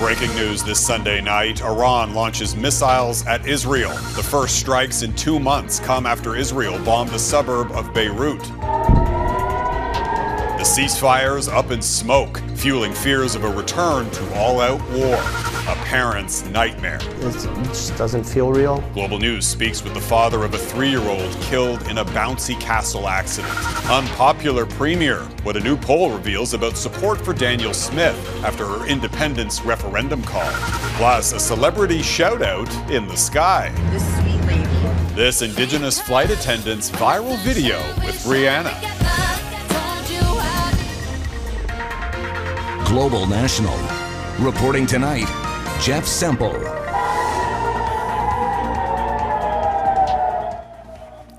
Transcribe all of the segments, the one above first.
Breaking news this Sunday night, Iran launches missiles at Israel. The first strikes in 2 months come after Israel bombed the suburb of Beirut. The ceasefire's up in smoke, fueling fears of a return to all-out war. A parent's nightmare. It just doesn't feel real. Global News speaks with the father of a 3-year-old killed in a bouncy castle accident. Unpopular premier, what a new poll reveals about support for Daniel Smith after her independence referendum call. Plus, a celebrity shout-out in the sky. This sweet lady. This Indigenous flight attendant's viral video with Rihanna. Global National. Reporting tonight, Jeff Semple.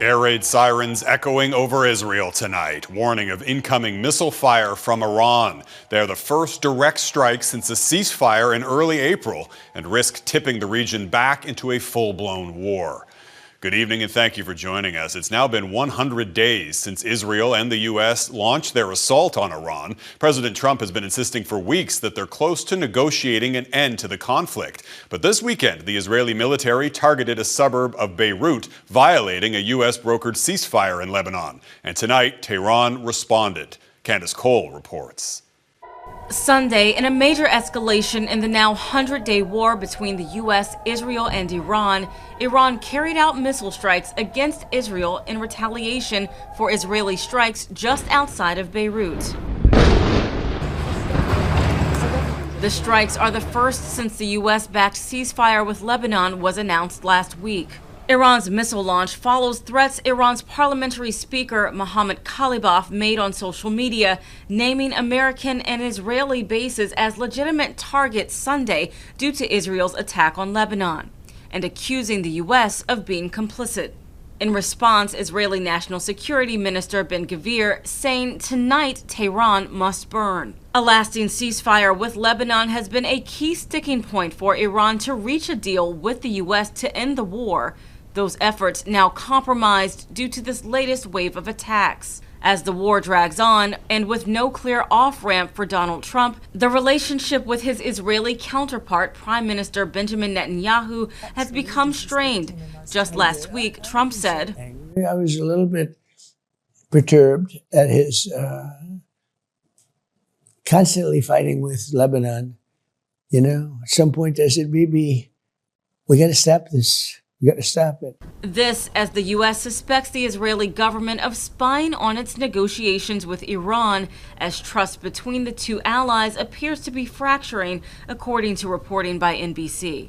Air raid sirens echoing over Israel tonight, warning of incoming missile fire from Iran. They're the first direct strike since a ceasefire in early April and risk tipping the region back into a full-blown war. Good evening and thank you for joining us. It's now been 100 days since Israel and the U.S. launched their assault on Iran. President Trump has been insisting for weeks that they're close to negotiating an end to the conflict. But this weekend, the Israeli military targeted a suburb of Beirut, violating a U.S.-brokered ceasefire in Lebanon. And tonight, Tehran responded. Candice Cole reports. Sunday, in a major escalation in the now 100-day war between the U.S., Israel, and Iran, Iran carried out missile strikes against Israel in retaliation for Israeli strikes just outside of Beirut. The strikes are the first since the U.S.-backed ceasefire with Lebanon was announced last week. Iran's missile launch follows threats Iran's parliamentary speaker Mohammad Khalibaf made on social media, naming American and Israeli bases as legitimate targets Sunday due to Israel's attack on Lebanon, and accusing the U.S. of being complicit. In response, Israeli National Security Minister Ben-Gvir saying tonight Tehran must burn. A lasting ceasefire with Lebanon has been a key sticking point for Iran to reach a deal with the U.S. to end the war. Those efforts now compromised due to this latest wave of attacks. As the war drags on, and with no clear off-ramp for Donald Trump, the relationship with his Israeli counterpart, Prime Minister Benjamin Netanyahu, has become strained. Just last week, Trump said, I was a little bit perturbed at his constantly fighting with Lebanon. You know, at some point I said, maybe we got to stop this. We got to stop it. This as the U.S. suspects the Israeli government of spying on its negotiations with Iran, as trust between the two allies appears to be fracturing, according to reporting by NBC.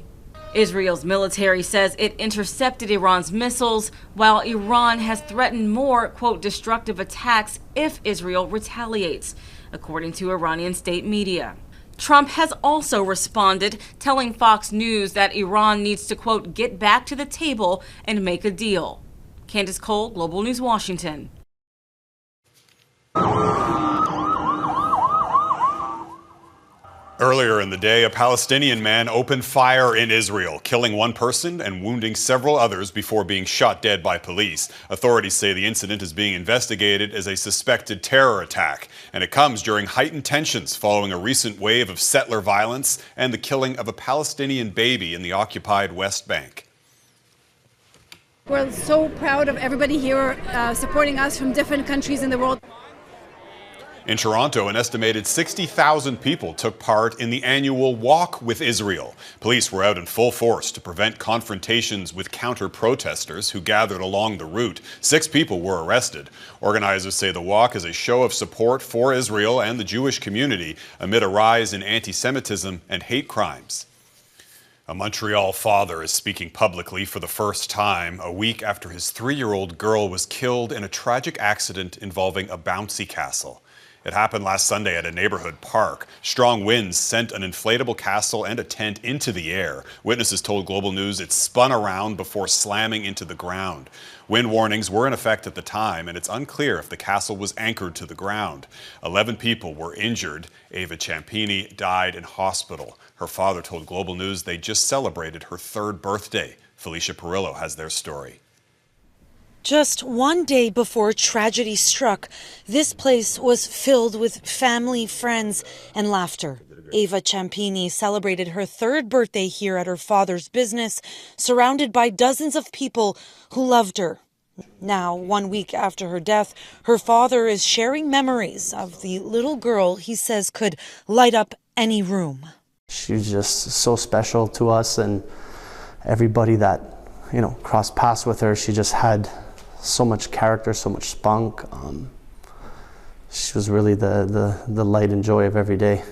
Israel's military says it intercepted Iran's missiles, while Iran has threatened more, quote, destructive attacks if Israel retaliates, according to Iranian state media. Trump has also responded, telling Fox News that Iran needs to, quote, get back to the table and make a deal. Candice Cole, Global News, Washington. Earlier in the day, a Palestinian man opened fire in Israel, killing one person and wounding several others before being shot dead by police. Authorities say the incident is being investigated as a suspected terror attack, and it comes during heightened tensions following a recent wave of settler violence and the killing of a Palestinian baby in the occupied West Bank. We're so proud of everybody here supporting us from different countries in the world. In Toronto, an estimated 60,000 people took part in the annual Walk with Israel. Police were out in full force to prevent confrontations with counter-protesters who gathered along the route. 6 people were arrested. Organizers say the walk is a show of support for Israel and the Jewish community amid a rise in anti-Semitism and hate crimes. A Montreal father is speaking publicly for the first time a week after his 3-year-old girl was killed in a tragic accident involving a bouncy castle. It happened last Sunday at a neighborhood park. Strong winds sent an inflatable castle and a tent into the air. Witnesses told Global News it spun around before slamming into the ground. Wind warnings were in effect at the time, and it's unclear if the castle was anchored to the ground. 11 people were injured. Ava Ciampini died in hospital. Her father told Global News they just celebrated her 3rd birthday. Felicia Parrillo has their story. Just one day before tragedy struck, this place was filled with family, friends, and laughter. Ava Ciampini celebrated her third birthday here at her father's business, surrounded by dozens of people who loved her. Now, 1 week after her death, her father is sharing memories of the little girl he says could light up any room. She's just so special to us, and everybody that, crossed paths with her, she just had so much character, so much spunk. She was really the light and joy of every day.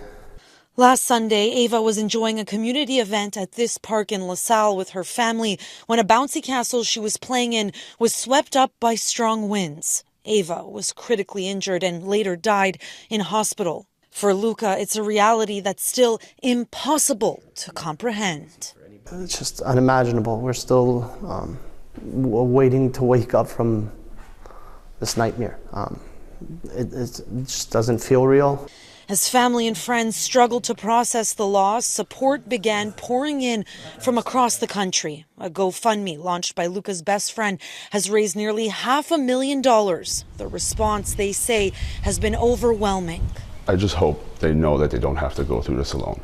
Last Sunday, Ava was enjoying a community event at this park in LaSalle with her family when a bouncy castle she was playing in was swept up by strong winds. Ava was critically injured and later died in hospital. For Luca, it's a reality that's still impossible to comprehend. It's just unimaginable. We're still waiting to wake up from this nightmare. It just doesn't feel real. As family and friends struggled to process the loss, support began pouring in from across the country. A GoFundMe launched by Luca's best friend has raised nearly $500,000. The response, they say, has been overwhelming. I just hope they know that they don't have to go through this alone,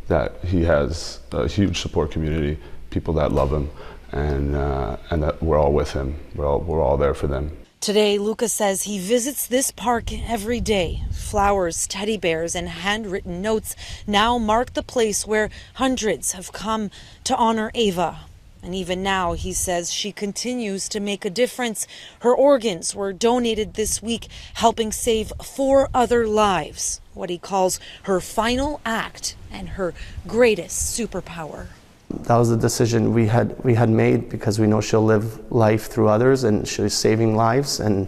that he has a huge support community, people that love him, and that we're all with him. We're all there for them. Today, Luca says he visits this park every day. Flowers, teddy bears, and handwritten notes now mark the place where hundreds have come to honor Ava. And even now, he says she continues to make a difference. Her organs were donated this week, helping save 4 other lives. What he calls her final act and her greatest superpower. That was the decision we had made, because we know she'll live life through others, and she's saving lives, and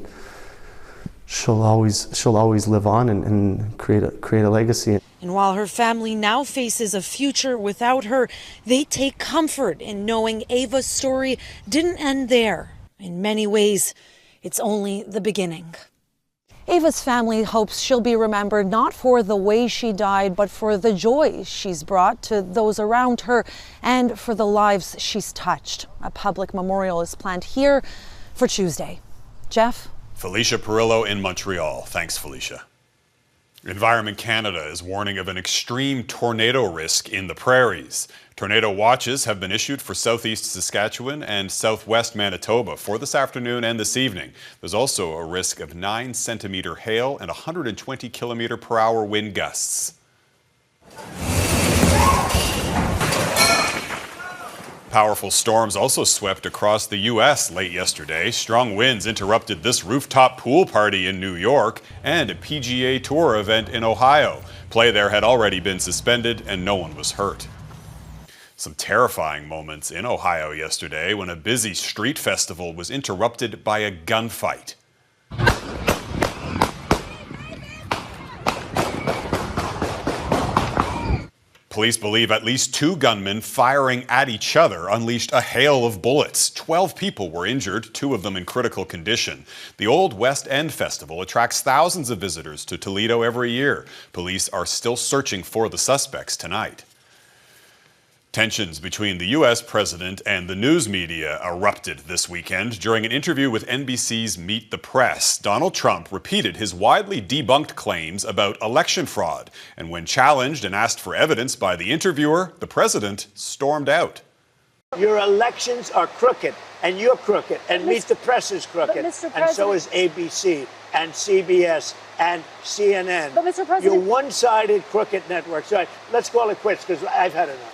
she'll always live on and create a legacy. And while her family now faces a future without her, they take comfort in knowing Ava's story didn't end there. In many ways, it's only the beginning. Ava's family hopes she'll be remembered not for the way she died, but for the joy she's brought to those around her and for the lives she's touched. A public memorial is planned here for Tuesday. Jeff? Felicia Parrillo in Montreal. Thanks, Felicia. Environment Canada is warning of an extreme tornado risk in the prairies. Tornado watches have been issued for southeast Saskatchewan and southwest Manitoba for this afternoon and this evening. There's also a risk of 9-centimeter hail and 120-kilometer-per-hour wind gusts. Powerful storms also swept across the U.S. late yesterday. Strong winds interrupted this rooftop pool party in New York and a PGA Tour event in Ohio. Play there had already been suspended and no one was hurt. Some terrifying moments in Ohio yesterday when a busy street festival was interrupted by a gunfight. Police believe at least 2 gunmen firing at each other unleashed a hail of bullets. 12 people were injured, 2 of them in critical condition. The Old West End Festival attracts thousands of visitors to Toledo every year. Police are still searching for the suspects tonight. Tensions between the U.S. president and the news media erupted this weekend. During an interview with NBC's Meet the Press, Donald Trump repeated his widely debunked claims about election fraud. And when challenged and asked for evidence by the interviewer, the president stormed out. Your elections are crooked, and you're crooked, and Meet the Press is crooked, and so is ABC, and CBS, and CNN. But Mr. President, you're one-sided crooked network. So let's call it quits, because I've had enough.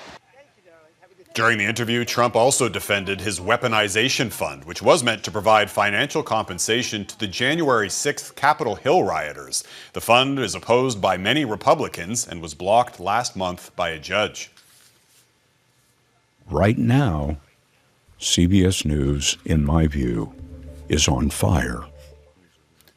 During the interview, Trump also defended his weaponization fund, which was meant to provide financial compensation to the January 6th Capitol Hill rioters. The fund is opposed by many Republicans and was blocked last month by a judge. Right now, CBS News, in my view, is on fire.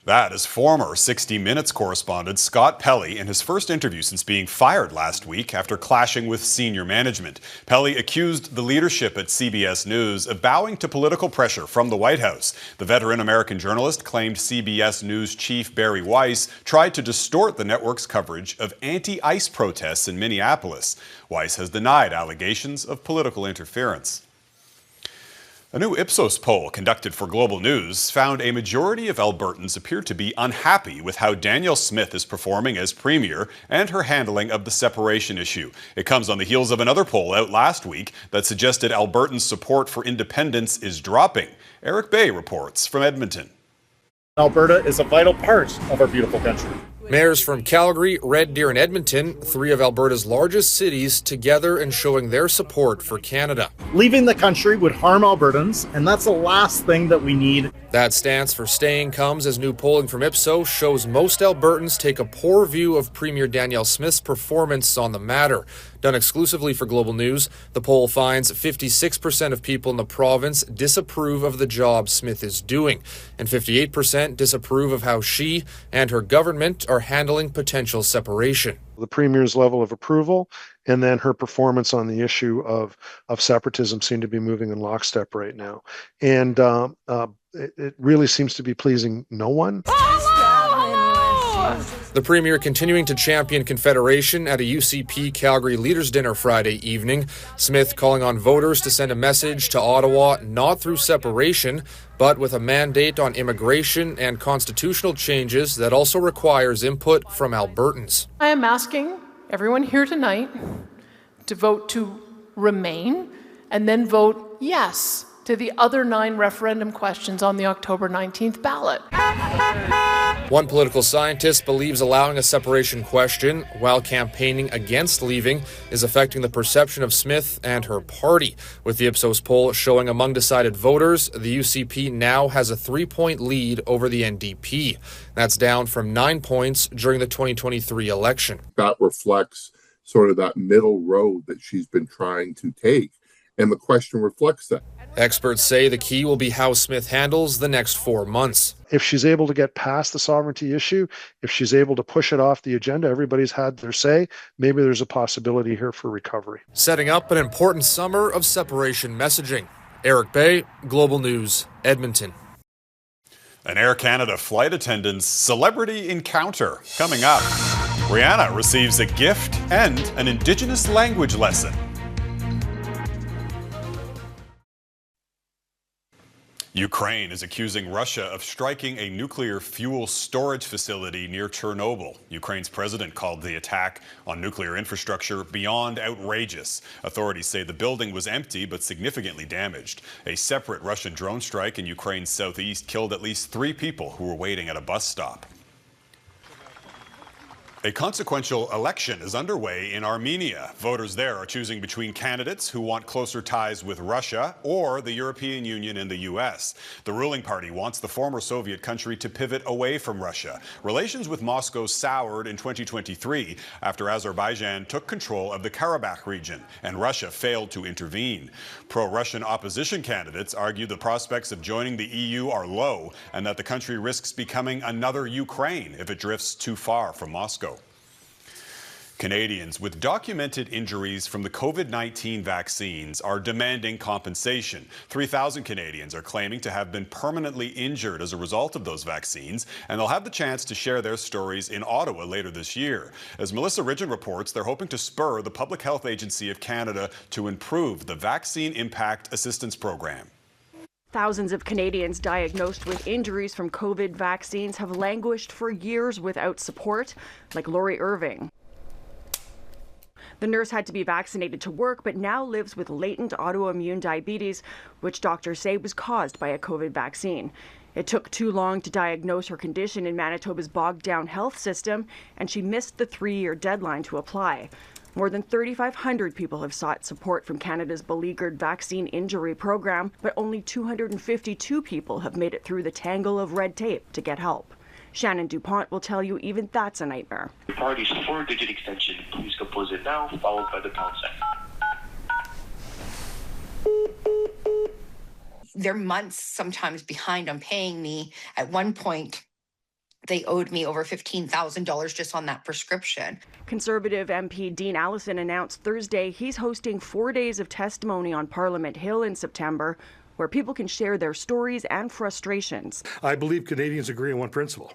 That is former 60 Minutes correspondent Scott Pelley in his first interview since being fired last week after clashing with senior management. Pelley accused the leadership at CBS News of bowing to political pressure from the White House. The veteran American journalist claimed CBS News chief Barry Weiss tried to distort the network's coverage of anti-ICE protests in Minneapolis. Weiss has denied allegations of political interference. A new Ipsos poll conducted for Global News found a majority of Albertans appear to be unhappy with how Danielle Smith is performing as Premier and her handling of the separation issue. It comes on the heels of another poll out last week that suggested Albertans' support for independence is dropping. Eric Bay reports from Edmonton. Alberta is a vital part of our beautiful country. Mayors from Calgary, Red Deer, and Edmonton, three of Alberta's largest cities, together and showing their support for Canada. Leaving the country would harm Albertans, and that's the last thing that we need. That stance for staying comes as new polling from Ipsos shows most Albertans take a poor view of Premier Danielle Smith's performance on the matter. Done exclusively for Global News, the poll finds 56% of people in the province disapprove of the job Smith is doing, and 58% disapprove of how she and her government are handling potential separation. The Premier's level of approval and then her performance on the issue of separatism seem to be moving in lockstep right now. And it really seems to be pleasing no one. The Premier continuing to champion Confederation at a UCP Calgary Leaders Dinner Friday evening. Smith calling on voters to send a message to Ottawa not through separation, but with a mandate on immigration and constitutional changes that also requires input from Albertans. I am asking everyone here tonight to vote to remain and then vote yes to the other 9 referendum questions on the October 19th ballot. One political scientist believes allowing a separation question while campaigning against leaving is affecting the perception of Smith and her party. With the Ipsos poll showing among decided voters, the UCP now has a 3-point lead over the NDP. That's down from 9 points during the 2023 election. That reflects sort of that middle road that she's been trying to take, and the question reflects that. Experts say the key will be how Smith handles the next 4 months. If she's able to get past the sovereignty issue, if she's able to push it off the agenda, everybody's had their say, maybe there's a possibility here for recovery. Setting up an important summer of separation messaging. Eric Bay, Global News, Edmonton. An Air Canada flight attendant's celebrity encounter coming up. Rihanna receives a gift and an Indigenous language lesson. Ukraine is accusing Russia of striking a nuclear fuel storage facility near Chernobyl. Ukraine's president called the attack on nuclear infrastructure beyond outrageous. Authorities say the building was empty but significantly damaged. A separate Russian drone strike in Ukraine's southeast killed at least 3 people who were waiting at a bus stop. A consequential election is underway in Armenia. Voters there are choosing between candidates who want closer ties with Russia or the European Union and the U.S. The ruling party wants the former Soviet country to pivot away from Russia. Relations with Moscow soured in 2023 after Azerbaijan took control of the Karabakh region and Russia failed to intervene. Pro-Russian opposition candidates argue the prospects of joining the EU are low and that the country risks becoming another Ukraine if it drifts too far from Moscow. Canadians with documented injuries from the COVID-19 vaccines are demanding compensation. 3,000 Canadians are claiming to have been permanently injured as a result of those vaccines, and they'll have the chance to share their stories in Ottawa later this year. As Melissa Ridgen reports, they're hoping to spur the Public Health Agency of Canada to improve the Vaccine Impact Assistance Program. Thousands of Canadians diagnosed with injuries from COVID vaccines have languished for years without support, like Lori Irving. The nurse had to be vaccinated to work, but now lives with latent autoimmune diabetes, which doctors say was caused by a COVID vaccine. It took too long to diagnose her condition in Manitoba's bogged-down health system, and she missed the 3-year deadline to apply. More than 3,500 people have sought support from Canada's beleaguered vaccine injury program, but only 252 people have made it through the tangle of red tape to get help. Shannon DuPont will tell you even that's a nightmare. The party's 4-digit extension, please compose it now, followed by the pound sign. They're months sometimes behind on paying me. At one point, they owed me over $15,000 just on that prescription. Conservative MP Dean Allison announced Thursday he's hosting 4 days of testimony on Parliament Hill in September, where people can share their stories and frustrations. I believe Canadians agree on one principle.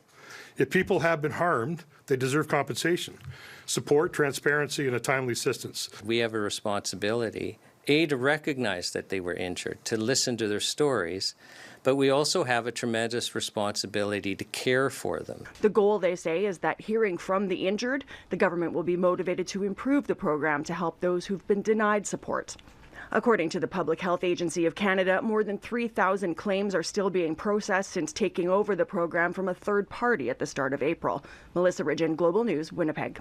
If people have been harmed, they deserve compensation, support, transparency, and a timely assistance. We have a responsibility to recognize that they were injured, to listen to their stories, but we also have a tremendous responsibility to care for them. The goal, they say, is that hearing from the injured, the government will be motivated to improve the program to help those who've been denied support. According to the Public Health Agency of Canada, more than 3,000 claims are still being processed since taking over the program from a third party at the start of April. Melissa Ridgen, Global News, Winnipeg.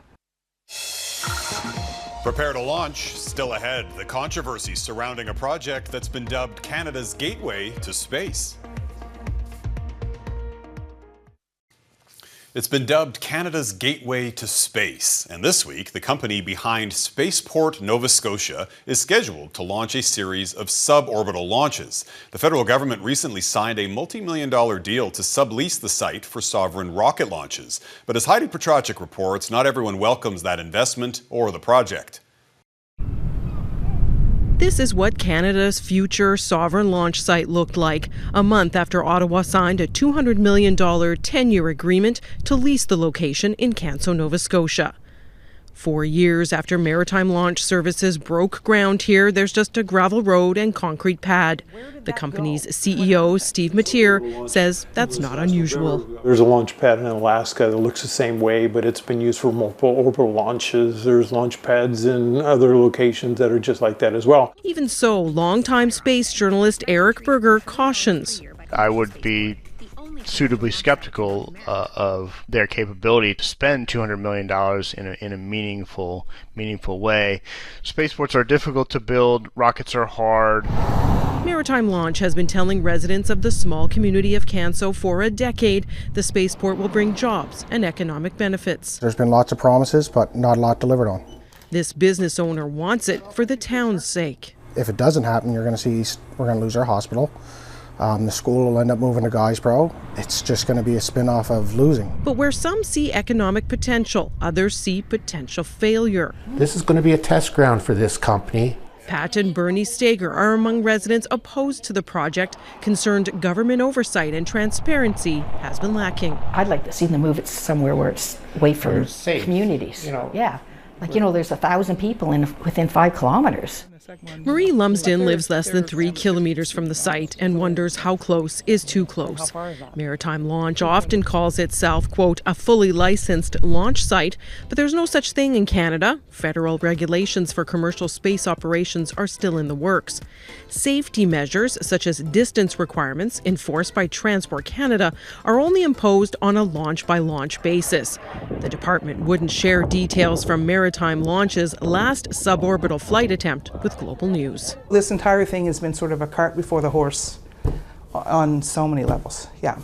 Prepare to launch. Still ahead, the controversy surrounding a project that's been dubbed Canada's gateway to space. It's been dubbed Canada's gateway to space, and this week, the company behind Spaceport, Nova Scotia, is scheduled to launch a series of suborbital launches. The federal government recently signed a multi-million-dollar deal to sublease the site for sovereign rocket launches. But as Heidi Petracek reports, not everyone welcomes that investment or the project. This is what Canada's future sovereign launch site looked like a month after Ottawa signed a $200 million 10-year agreement to lease the location in Canso, Nova Scotia. 4 years after maritime launch services broke ground here, there's just a gravel road and concrete pad. The company's CEO, Steve Matier, says that's not unusual. There's a launch pad in Alaska that looks the same way, but it's been used for multiple orbital launches. There's launch pads in other locations that are just like that as well. Even so, longtime space journalist Eric Berger cautions. I would be suitably skeptical of their capability to spend $200 million in a meaningful way. Spaceports are difficult to build, rockets are hard. Maritime Launch has been telling residents of the small community of Canso for a decade the spaceport will bring jobs and economic benefits. There's been lots of promises, but not a lot delivered on. This business owner wants it for the town's sake. If it doesn't happen, we're going to lose our hospital. The school will end up moving to Guysborough. It's just going to be a spin-off of losing. But where some see economic potential, others see potential failure. This is going to be a test ground for this company. Pat and Bernie Stager are among residents opposed to the project, concerned government oversight and transparency has been lacking. I'd like to see them move it somewhere where it's away from communities. Yeah. Like, there's 1,000 people within 5 kilometers. Marie Lumsden lives less than 3 kilometers from the site and wonders how close is too close. Maritime Launch often calls itself, quote, a fully licensed launch site, but there's no such thing in Canada. Federal regulations for commercial space operations are still in the works. Safety measures, such as distance requirements enforced by Transport Canada, are only imposed on a launch-by-launch basis. The department wouldn't share details from Maritime Launch's last suborbital flight attempt with Global News. This entire thing has been sort of a cart before the horse on so many levels. Yeah.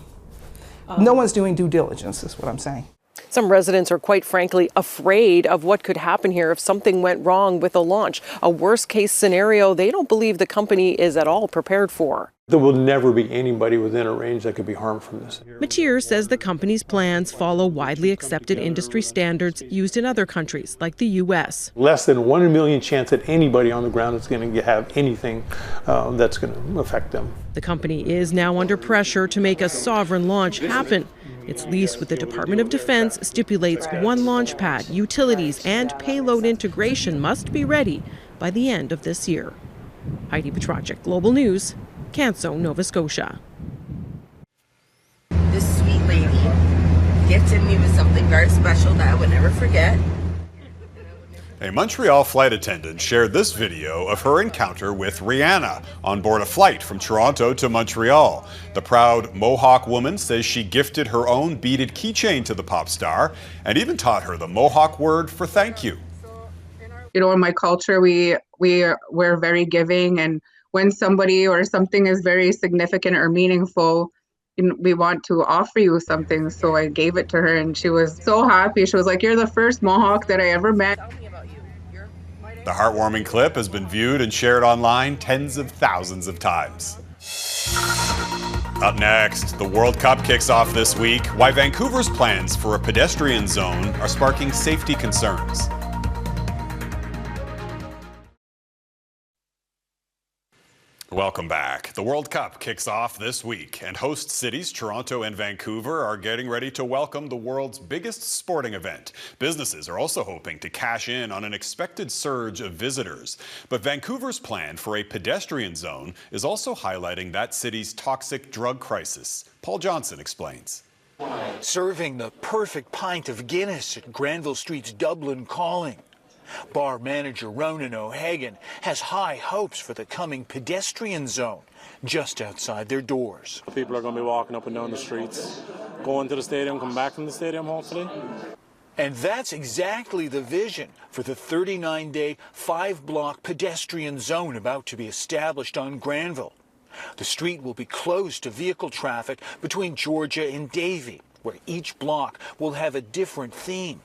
No one's doing due diligence, is what I'm saying. Some residents are quite frankly afraid of what could happen here if something went wrong with a launch. A worst case scenario they don't believe the company is at all prepared for. There will never be anybody within a range that could be harmed from this. Matier says the company's plans follow widely accepted industry standards used in other countries like the U.S. Less than 1 in a million chance that anybody on the ground is going to have anything that's going to affect them. The company is now under pressure to make a sovereign launch happen. Its lease with the Department of Defense stipulates 1 launch pad, utilities, and payload integration must be ready by the end of this year. Heidi Petracek, Global News, Canso, Nova Scotia. This sweet lady gifted me with something very special that I would never forget. A Montreal flight attendant shared this video of her encounter with Rihanna on board a flight from Toronto to Montreal. The proud Mohawk woman says she gifted her own beaded keychain to the pop star and even taught her the Mohawk word for thank you. In my culture, we're very giving, and when somebody or something is very significant or meaningful, we want to offer you something. So I gave it to her and she was so happy. She was like, "You're the first Mohawk that I ever met." The heartwarming clip has been viewed and shared online tens of thousands of times. Up next, the World Cup kicks off this week. Why Vancouver's plans for a pedestrian zone are sparking safety concerns. Welcome back. The World Cup kicks off this week, and host cities Toronto and Vancouver are getting ready to welcome the world's biggest sporting event. Businesses are also hoping to cash in on an expected surge of visitors. But Vancouver's plan for a pedestrian zone is also highlighting that city's toxic drug crisis. Paul Johnson explains. Serving the perfect pint of Guinness at Granville Street's Dublin Calling. Bar manager Ronan O'Hagan has high hopes for the coming pedestrian zone just outside their doors. People are going to be walking up and down the streets, going to the stadium, come back from the stadium hopefully. And that's exactly the vision for the 39-day, 5-block pedestrian zone about to be established on Granville. The street will be closed to vehicle traffic between Georgia and Davie, where each block will have a different theme.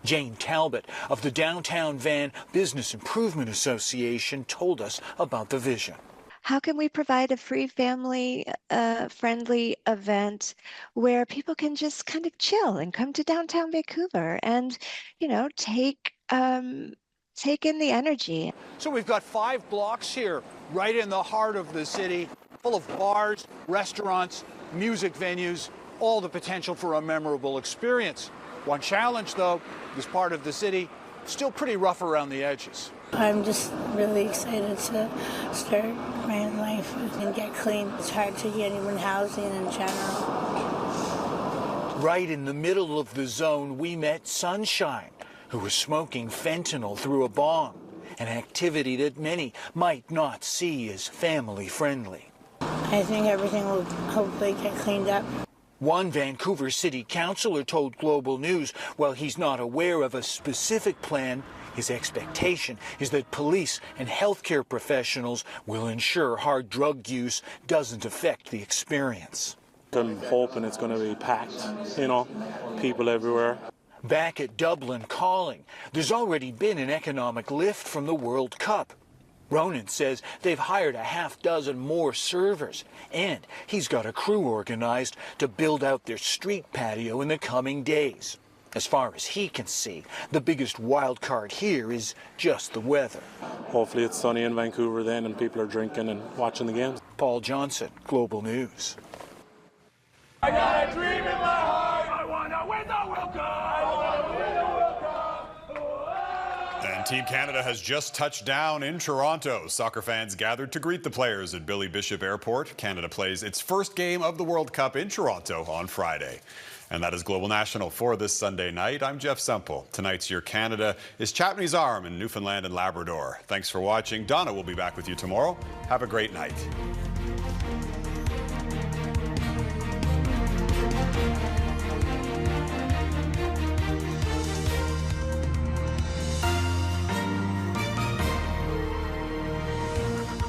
Jane Talbot of the Downtown Van Business Improvement Association told us about the vision. How can we provide a free family friendly event where people can just kind of chill and come to downtown Vancouver and, you know, take in the energy? So we've got 5 blocks here, right in the heart of the city, full of bars, restaurants, music venues, all the potential for a memorable experience. One challenge, though, this part of the city, still pretty rough around the edges. I'm just really excited to start my life and get clean. It's hard to get even housing in general. Right in the middle of the zone, we met Sunshine, who was smoking fentanyl through a bong, an activity that many might not see as family-friendly. I think everything will hopefully get cleaned up. One Vancouver City Councillor told Global News while he's not aware of a specific plan, his expectation is that police and healthcare professionals will ensure hard drug use doesn't affect the experience. I'm hoping it's going to be packed, you know, people everywhere. Back at Dublin Calling, there's already been an economic lift from the World Cup. Ronan says they've hired a half-dozen more servers, and he's got a crew organized to build out their street patio in the coming days. As far as he can see, the biggest wild card here is just the weather. Hopefully it's sunny in Vancouver then and people are drinking and watching the games. Paul Johnson, Global News. I got a dream in my heart. I want to win the World Cup. I want to win the World Cup. And Team Canada has just touched down in Toronto. Soccer fans gathered to greet the players at Billy Bishop Airport. Canada plays its first game of the World Cup in Toronto on Friday. And that is Global National for this Sunday night. I'm Jeff Semple. Tonight's Your Canada is Chapney's Arm in Newfoundland and Labrador. Thanks for watching. Donna will be back with you tomorrow. Have a great night.